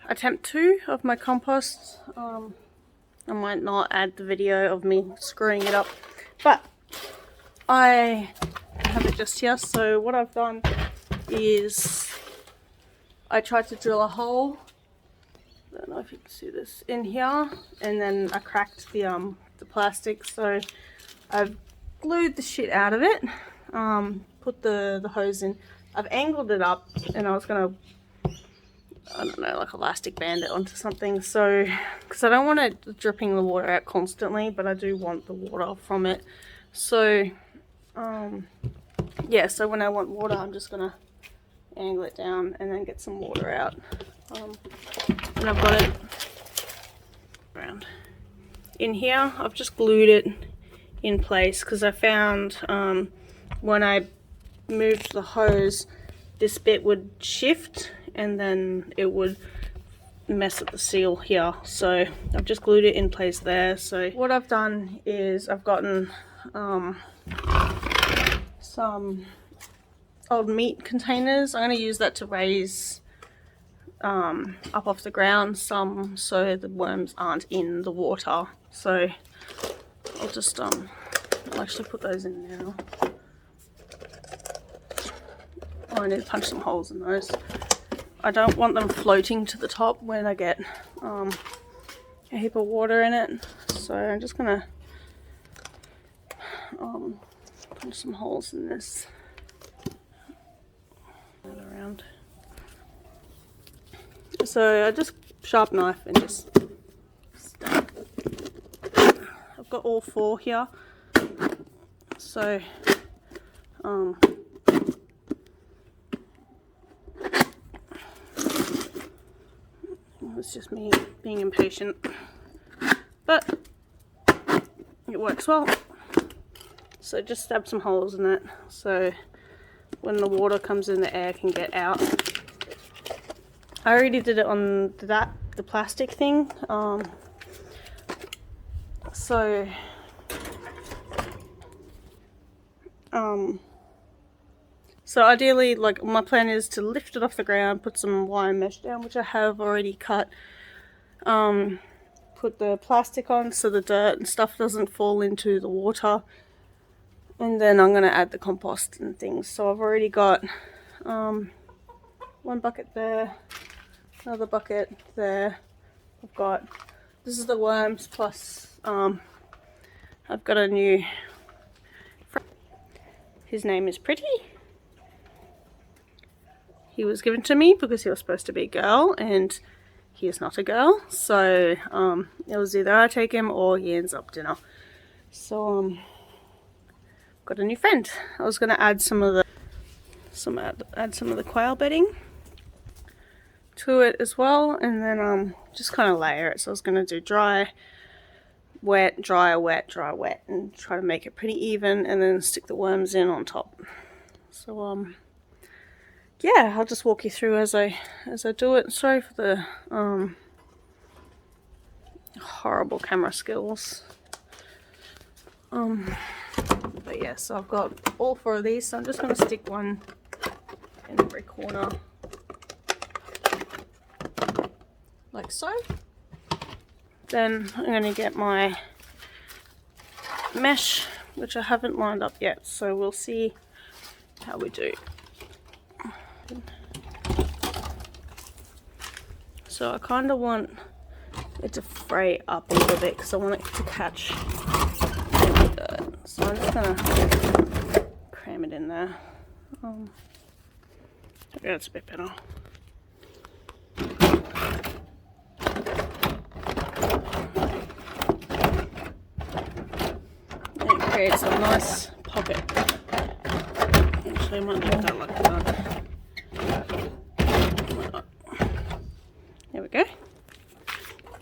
attempt 2 of my compost. I might not add the video of me screwing it up, but I have it just here. So what I've done is I tried to drill a hole, I don't know if you can see this, in here, and then I cracked the plastic, so I've glued the shit out of it, put the hose in. I've angled it up, and I was gonna, I don't know, like elastic band it onto something, so because I don't want it dripping the water out constantly, but I do want the water from it. So yeah, so when I want water, I'm just gonna angle it down and then get some water out. And I've got it around in here. I've just glued it in place because I found when I moved the hose, this bit would shift and then it would mess up the seal here. So I've just glued it in place there. So what I've done is I've gotten some old meat containers. I'm going to use that to raise up off the ground some, so the worms aren't in the water. So I'll just I'll actually put those in now. Oh, I need to punch some holes in those. I don't want them floating to the top when I get a heap of water in it. So I'm just gonna punch some holes in this around. So I just sharp knife and just stab. I've got all 4 here. So it's just me being impatient, but it works well. So just stab some holes in it so when the water comes in, the air can get out. I already did it on the plastic thing. So ideally, like, my plan is to lift it off the ground, put some wire mesh down, which I have already cut, put the plastic on so the dirt and stuff doesn't fall into the water, and then I'm going to add the compost and things. So I've already got 1 bucket there, another bucket there. I've got, this is the worms, plus I've got a new friend. His name is Pretty. He was given to me because he was supposed to be a girl, and he is not a girl. So it was either I take him or he ends up dinner. So got a new friend. I was going to add some of the quail bedding to it as well, and then just kind of layer it. So I was going to do dry, wet, dry, wet, dry, wet, and try to make it pretty even, and then stick the worms in on top. So yeah, I'll just walk you through as I do it. Sorry for the horrible camera skills. But yeah, so I've got all 4 of these, so I'm just going to stick one in every corner, like so. Then I'm going to get my mesh, which I haven't lined up yet, so we'll see how we do. So I kind of want it to fray up a little bit because I want it to catch any dirt. So I'm just going to cram it in there. Okay, that's a bit better. And it creates a nice pocket. Actually, I might leave that like that. There we go.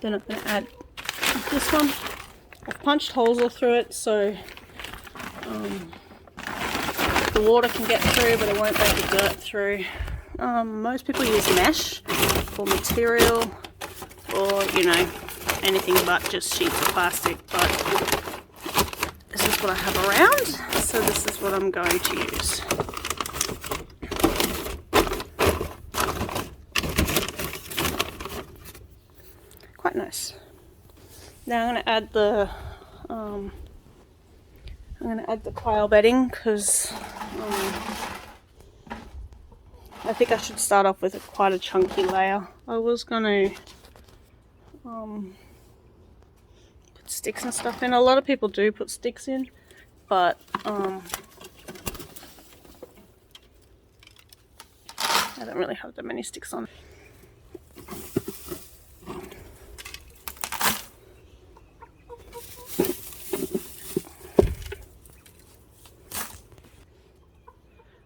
Then I'm going to add this one. I've punched holes all through it so the water can get through, but it won't let the dirt through. Most people use mesh for material, or anything but just sheets of plastic, but this is what I have around, so this is what I'm going to use. quite nice. Now I'm going to add the pile bedding because I think I should start off with quite a chunky layer. I was going to put sticks and stuff in. A lot of people do put sticks in, but I don't really have that many sticks on.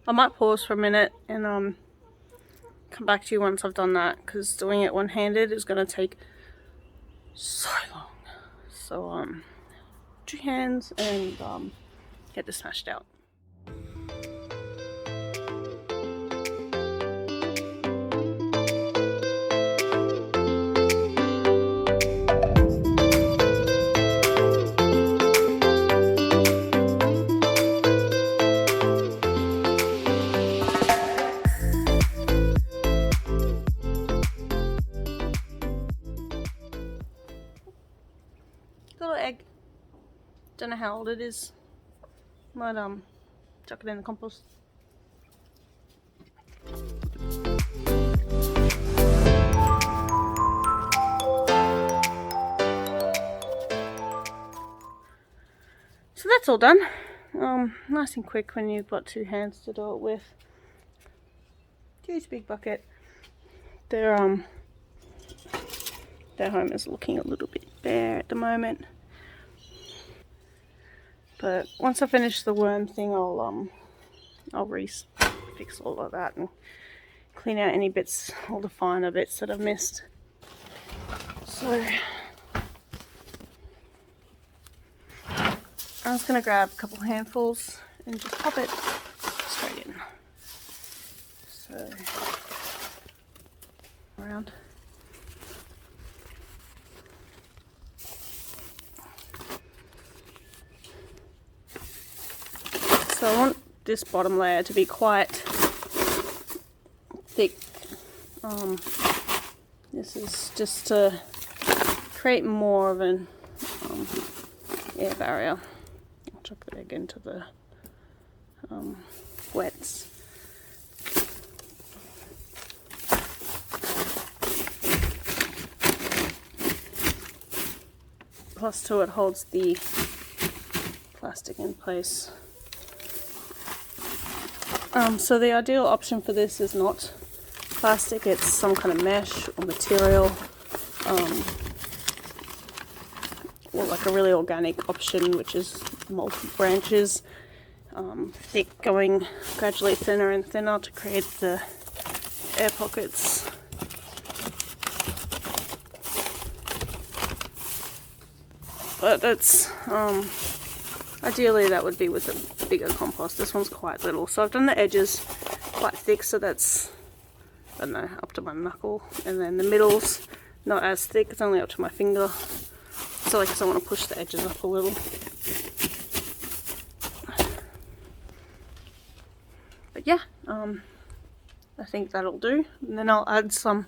I might pause for a minute and come back to you once I've done that, because doing it one-handed is going to take so long. So 2 hands and get this smashed out. Little egg. Don't know how old it is. Might chuck it in the compost. So that's all done. Nice and quick when you've got 2 hands to do it with. Huge big bucket. Their home is looking a little bit bare at the moment. But once I finish the worm thing, I'll fix all of that and clean out any bits, all the finer bits that I've missed. So I'm just gonna grab a couple handfuls and just pop it straight in. So around. So I want this bottom layer to be quite thick. This is just to create more of an air barrier. I'll chuck the egg into the wets. Plus 2, it holds the plastic in place. So the ideal option for this is not plastic, it's some kind of mesh or material, or like a really organic option, which is multi branches, thick, going gradually thinner and thinner to create the air pockets. But that's ideally that would be with a bigger compost. This one's quite little, so I've done the edges quite thick, so that's, I don't know, up to my knuckle, and then the middle's not as thick, it's only up to my finger, so because I want to push the edges up a little. But yeah, I think that'll do, and then I'll add some,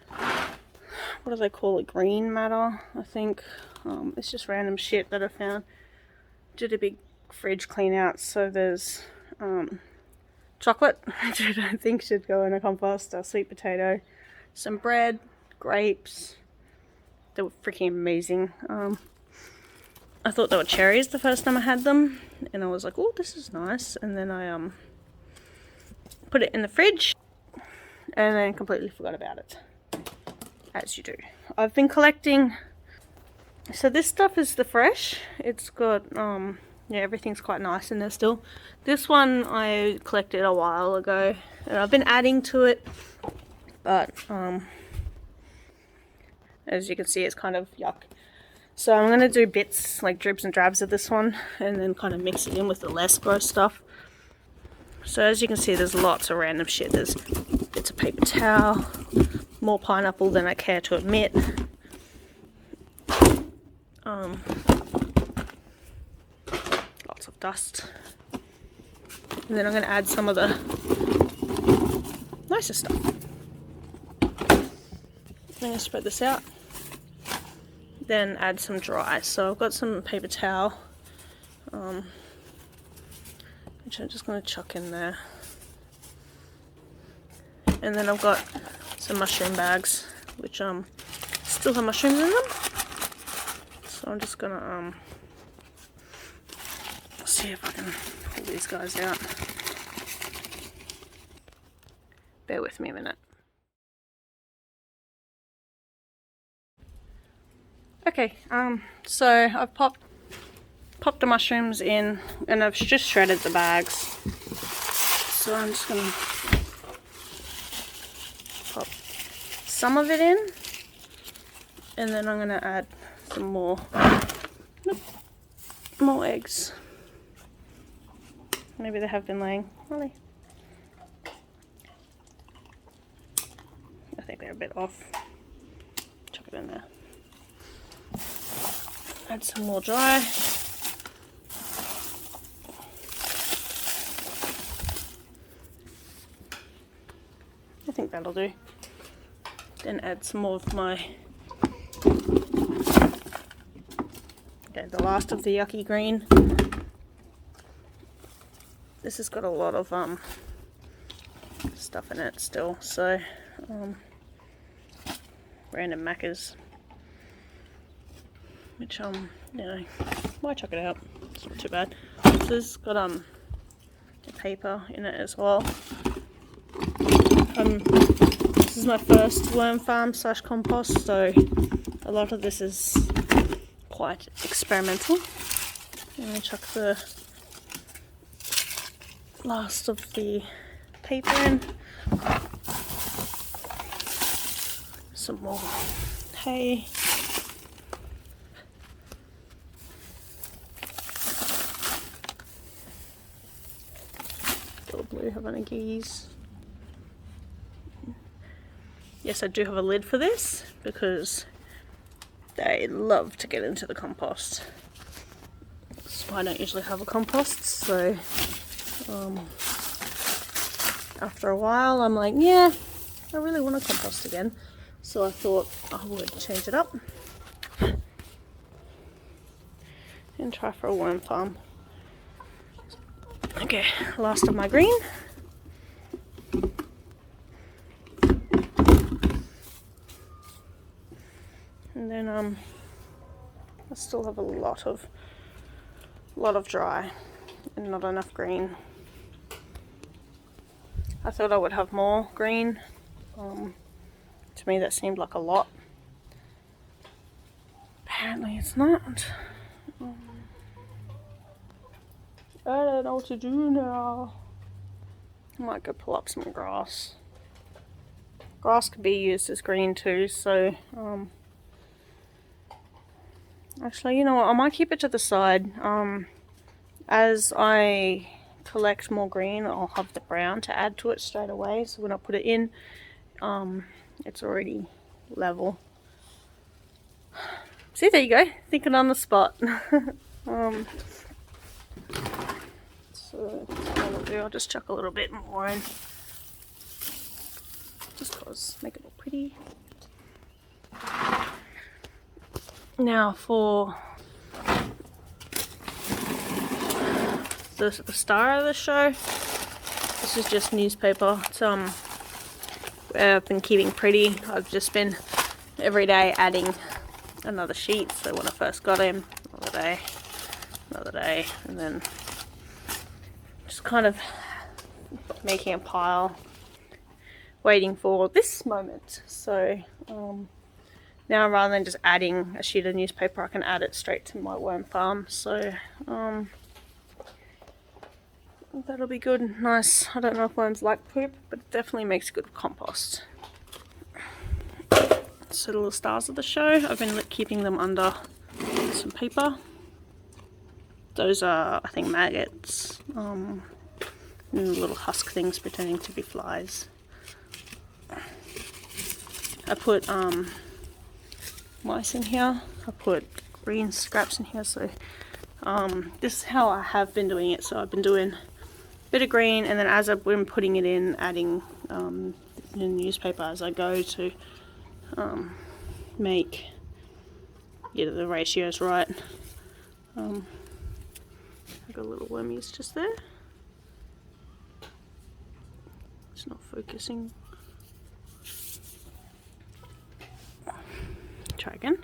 what do they call it, green matter, I think. It's just random shit that I found. Did a big fridge clean out, so there's chocolate, which I don't think should go in a compost, a sweet potato, some bread, grapes. They were freaking amazing. I thought they were cherries the first time I had them, and I was like, oh, this is nice, and then I put it in the fridge and then completely forgot about it, as you do. I've been collecting. So this stuff is the fresh. It's got, yeah, everything's quite nice in there still. This one I collected a while ago, and I've been adding to it, but as you can see, it's kind of yuck. So I'm going to do bits, like dribs and drabs of this one, and then kind of mix it in with the less gross stuff. So as you can see, there's lots of random shit. There's bits of paper towel, more pineapple than I care to admit. Lots of dust. And then I'm going to add some of the nicer stuff. I'm going to spread this out. then add some dry. So I've got some paper towel, which I'm just going to chuck in there. And then I've got some mushroom bags, which still have mushrooms in them. So I'm just going to see if I can pull these guys out. Bear with me a minute. Okay, so I've popped the mushrooms in, and I've just shredded the bags. So I'm just gonna pop some of it in, and then I'm gonna add some more eggs. Maybe they have been laying. Really? I think they're a bit off. Chuck it in there. Add some more dry. I think that'll do. Then add some more of my, okay, the last of the yucky green. This has got a lot of stuff in it still, so random macas. Which you know, might chuck it out. It's not too bad. This has got a paper in it as well. This is my first worm farm / compost, so a lot of this is quite experimental. I'm gonna chuck the last of the paper in. Some more hay. Blue Havana geese. Yes, I do have a lid for this because they love to get into the compost. That's why I don't usually have a compost. So after a while I'm like, yeah, I really want to compost again. So I thought I would change it up and try for a worm farm. Okay, last of my green. And then I still have a lot of dry and not enough green. I thought I would have more green. To me that seemed like a lot. Apparently it's not. I don't know what to do now. I might go pull up some grass. Grass could be used as green too, so actually, you know what, I might keep it to the side. As I collect more green, I'll have the brown to add to it straight away, so when I put it in, it's already level. See, there you go, thinking on the spot. So what I'll do, I'll just chuck a little bit more in, just cause make it look pretty. Now for the star of the show, this is just newspaper. It's I've been keeping pretty. I've just been every day adding another sheet. So when I first got him, another day, and then just kind of making a pile, waiting for this moment. So now rather than just adding a sheet of newspaper, I can add it straight to my worm farm. So that'll be good. Nice. I don't know if worms like poop, but it definitely makes good compost. So the little stars of the show, I've been keeping them under some paper. Those are, I think, maggots. And little husk things pretending to be flies. I put mice in here. I put green scraps in here. So this is how I have been doing it. So I've been doing a bit of green, and then as I've been putting it in, adding the newspaper as I go to make yeah, the ratio's right. I got little wormies just there. It's not focusing. Try again.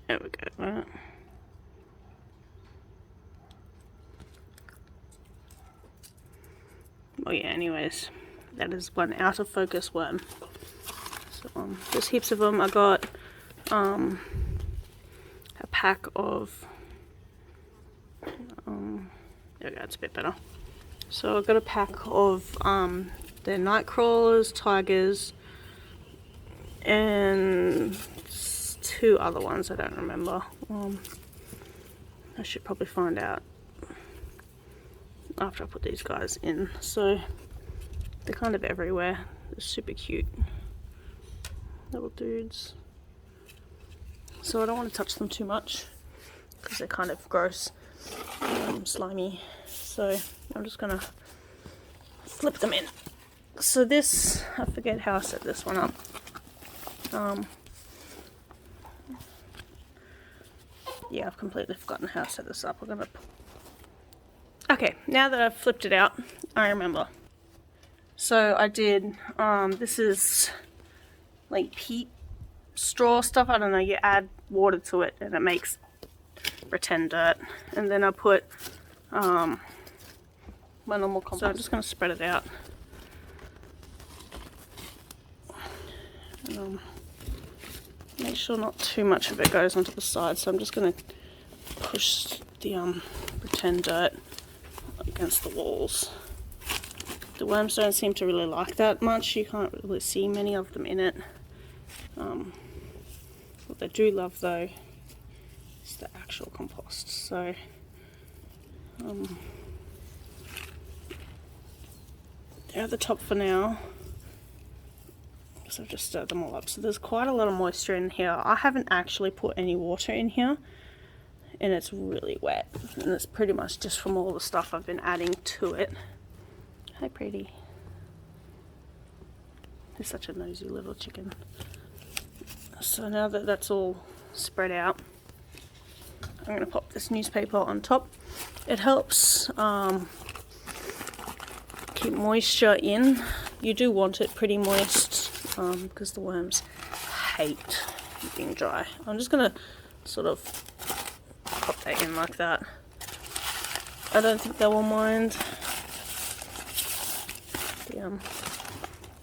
There we go. Right. Oh yeah, anyways, that is one out of focus worm. So there's heaps of them. I got a pack of there we go, it's a bit better. So I've got a pack of the night crawlers, tigers, and 2 other ones I don't remember. I should probably find out after I put these guys in. So they're kind of everywhere. They're super cute little dudes. So I don't want to touch them too much because they're kind of gross, slimy. So I'm just gonna flip them in. So this, I forget how I set this one up. Yeah, I've completely forgotten how to set this up. Okay, now that I've flipped it out, I remember. So I did, this is like peat straw stuff. I don't know, you add water to it and it makes pretend dirt. And then I put my normal compost. So I'm just going to spread it out. And, make sure not too much of it goes onto the side. So I'm just going to push the pretend dirt against the walls. The worms don't seem to really like that much. You can't really see many of them in it. What they do love though is the actual compost. So they're at the top for now because I've just stirred them all up. So there's quite a lot of moisture in here. I haven't actually put any water in here and it's really wet, and it's pretty much just from all the stuff I've been adding to it. Hi pretty. He's such a nosy little chicken. So now that that's all spread out, I'm going to pop this newspaper on top. It helps keep moisture in. You do want it pretty moist because the worms hate being dry. I'm just going to sort of pop that in like that. I don't think they will mind.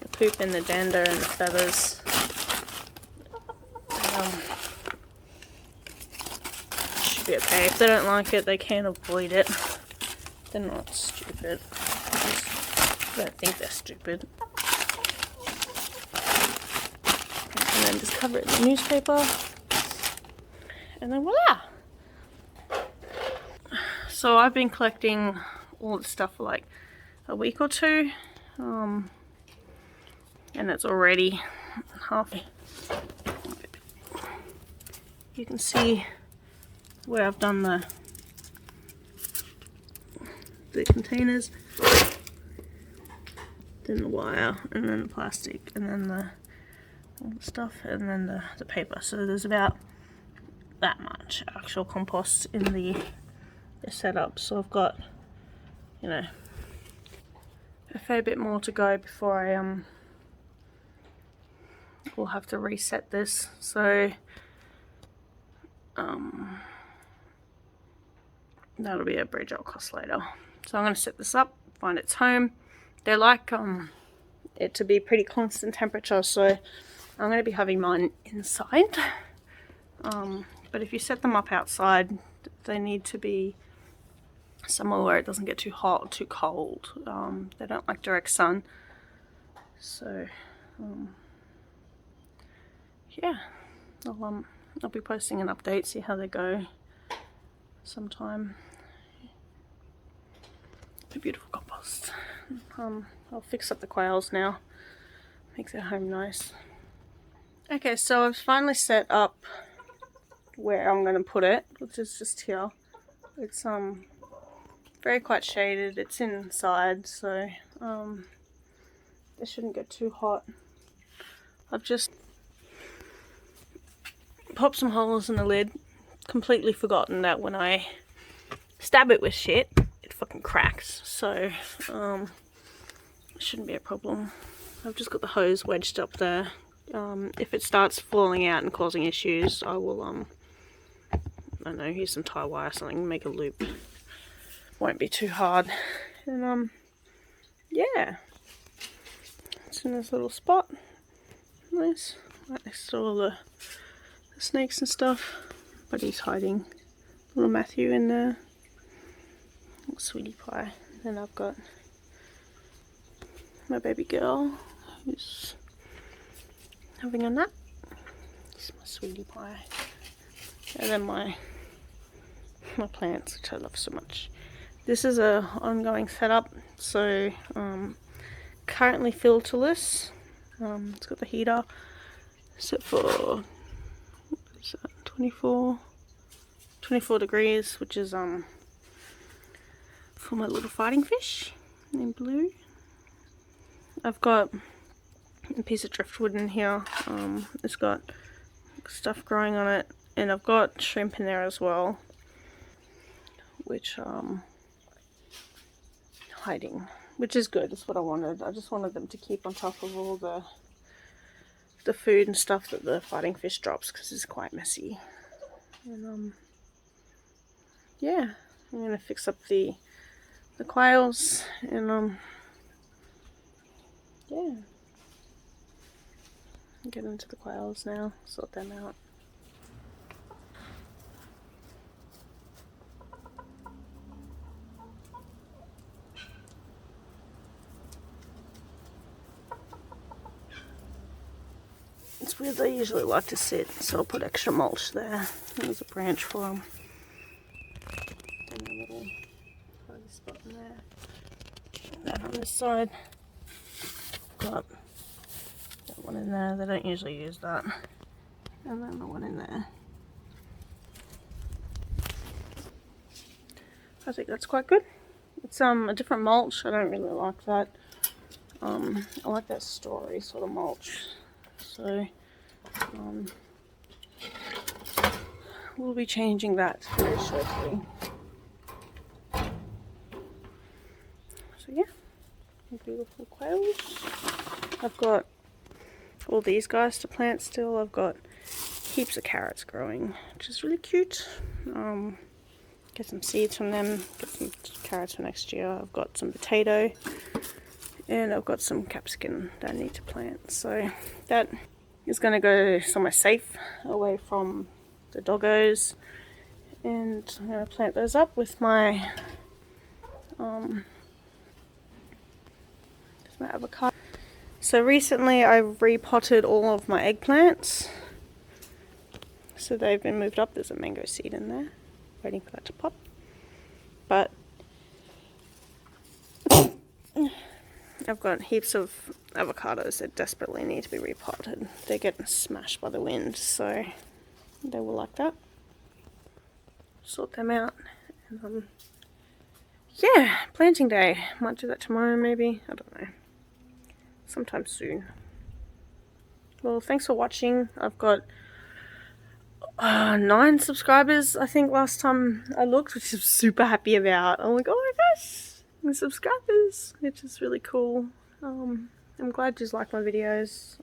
The poop and the dander and the feathers. Should be okay. If they don't like it, they can avoid it. They're not stupid. I don't think they're stupid. And then just cover it in the newspaper. And then voila! So I've been collecting all this stuff for like a week or two. And it's already half. You can see where I've done the containers, then the wire, and then the plastic, and then all the stuff, and then the paper. So there's about that much actual compost in the setup. So I've got, you know, a fair bit more to go before I will have to reset this. So that'll be a bridge I'll cross later. So I'm going to set this up, find its home. They like it to be pretty constant temperature, so I'm going to be having mine inside. But if you set them up outside, they need to be somewhere where it doesn't get too hot or too cold. They don't like direct sun. So yeah, I'll be posting an update, see how they go sometime. A beautiful compost. I'll fix up the quails now, make their home nice. Okay, so I've finally set up where I'm going to put it, which is just here. It's very quite shaded, it's inside, so it shouldn't get too hot. I've just popped some holes in the lid. Completely forgotten that when I stab it with shit, it fucking cracks. So, it shouldn't be a problem. I've just got the hose wedged up there. If it starts falling out and causing issues, I will, I don't know, use some tie wire or something, make a loop. Won't be too hard. And, yeah. It's in this little spot. Nice. Right next to all the snakes and stuff. But he's hiding. Little Matthew in there. Little sweetie pie. Then I've got my baby girl who's having a nap. This is my sweetie pie. And then my plants, which I love so much. This is a ongoing setup, so currently filterless. It's got the heater set for, what is that, 24 degrees, which is for my little fighting fish in blue. I've got a piece of driftwood in here. It's got stuff growing on it, and I've got shrimp in there as well, which hiding, which is good. That's what I wanted. I just wanted them to keep on top of all the food and stuff that the fighting fish drops, because it's quite messy. And yeah, I'm gonna fix up the quails and yeah, get into the quails now, sort them out. It's where they usually like to sit, so I'll put extra mulch there. There's a branch for them. And a little tiny spot in there. And then on this side, got that one in there. They don't usually use that. And then the one in there. I think that's quite good. It's a different mulch. I don't really like that. I like that story sort of mulch. So we'll be changing that very shortly. So yeah, beautiful quails. I've got all these guys to plant still. I've got heaps of carrots growing, which is really cute. Get some seeds from them, get some carrots for next year. I've got some potato, and I've got some capsicum that I need to plant. So that is going to go somewhere safe, away from the doggos. And I'm going to plant those up with my avocado. So recently I repotted all of my eggplants. So they've been moved up. There's a mango seed in there, waiting for that to pop. But I've got heaps of avocados that desperately need to be repotted. They're getting smashed by the wind, so they will like that. Sort them out. And, yeah, planting day. Might do that tomorrow maybe. I don't know. Sometime soon. Well, thanks for watching. I've got 9 subscribers, I think, last time I looked, which I'm super happy about. I'm like, oh my gosh, subscribers, which is really cool. I'm glad you like my videos.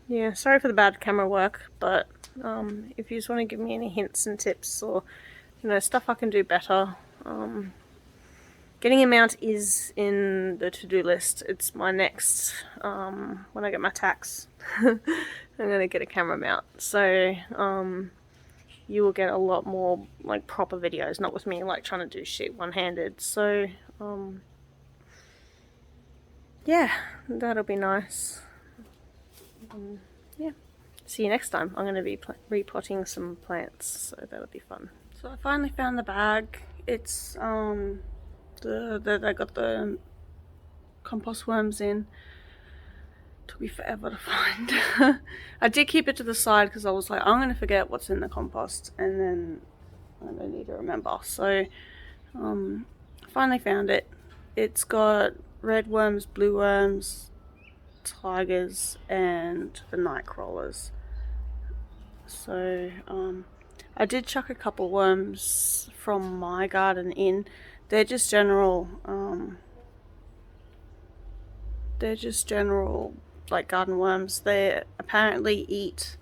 Yeah, sorry for the bad camera work, but if you just want to give me any hints and tips, or stuff I can do better, getting a mount is in the to-do list. It's my next, when I get my tax, I'm gonna get a camera mount. So you will get a lot more like proper videos, not with me like trying to do shit one-handed. So yeah, that'll be nice. Yeah, see you next time. I'm gonna be repotting some plants, so that'll be fun. So I finally found the bag. It's I got the compost worms in. Took me forever to find. I did keep it to the side because I was like, I'm gonna forget what's in the compost, and then I don't need to remember. So finally found it. It's got red worms, blue worms, tigers and the night crawlers. So I did chuck a couple worms from my garden in. They're just general like garden worms. They apparently eat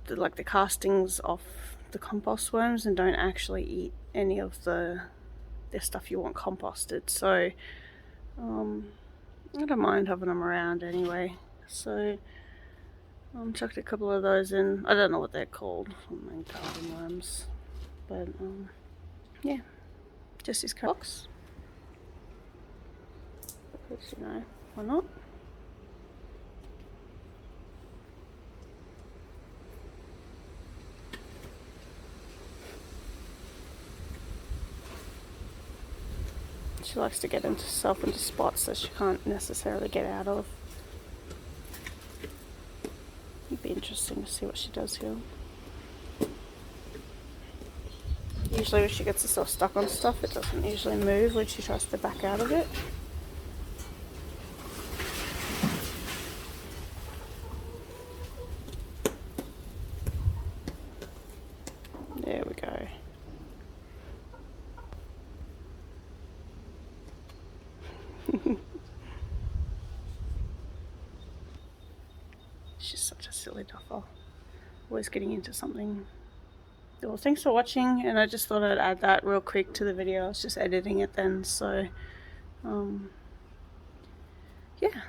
the castings off the compost worms and don't actually eat any of the stuff you want composted. So I don't mind having them around anyway. So chucked a couple of those in. I don't know what they're called, garden worms, but yeah, just this box, because you know, why not? She likes to get into spots that she can't necessarily get out of. It'd be interesting to see what she does here. Usually when she gets herself stuck on stuff, it doesn't usually move when she tries to back out of it. There we go. She's such a silly duffer. Always getting into something. Well, thanks for watching, and I just thought I'd add that real quick to the video. I was just editing it then, so yeah.